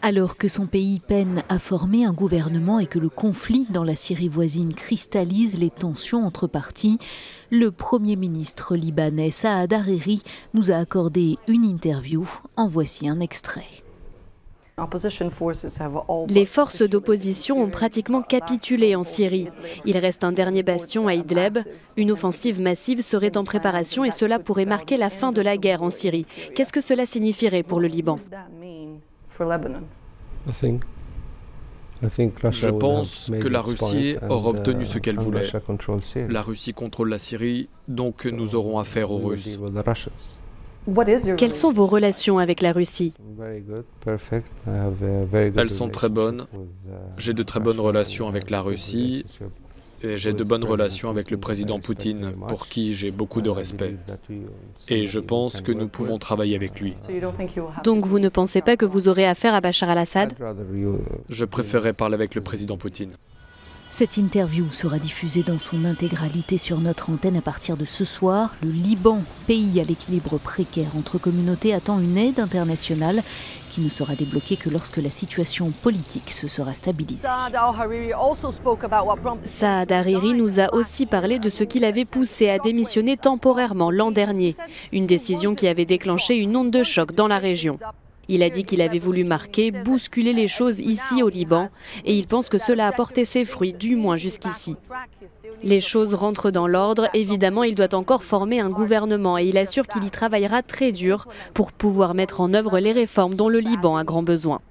Alors que son pays peine à former un gouvernement et que le conflit dans la Syrie voisine cristallise les tensions entre parties, le Premier ministre libanais Saad Hariri nous a accordé une interview. En voici un extrait. Les forces d'opposition ont pratiquement capitulé en Syrie. Il reste un dernier bastion à Idlib. Une offensive massive serait en préparation et cela pourrait marquer la fin de la guerre en Syrie. Qu'est-ce que cela signifierait pour le Liban ? Je pense que la Russie aura obtenu ce qu'elle voulait. La Russie contrôle la Syrie, donc nous aurons affaire aux Russes. Quelles sont vos relations avec la Russie ? Elles sont très bonnes. J'ai de très bonnes relations avec la Russie. Et j'ai de bonnes relations avec le président Poutine, pour qui j'ai beaucoup de respect. Et je pense que nous pouvons travailler avec lui. Donc vous ne pensez pas que vous aurez affaire à Bachar al-Assad ? Je préférerais parler avec le président Poutine. Cette interview sera diffusée dans son intégralité sur notre antenne à partir de ce soir. Le Liban, pays à l'équilibre précaire entre communautés, attend une aide internationale qui ne sera débloquée que lorsque la situation politique se sera stabilisée. Saad Hariri nous a aussi parlé de ce qui l'avait poussé à démissionner temporairement l'an dernier, une décision qui avait déclenché une onde de choc dans la région. Il a dit qu'il avait voulu marquer, bousculer les choses ici au Liban et il pense que cela a porté ses fruits, du moins jusqu'ici. Les choses rentrent dans l'ordre, évidemment il doit encore former un gouvernement et il assure qu'il y travaillera très dur pour pouvoir mettre en œuvre les réformes dont le Liban a grand besoin.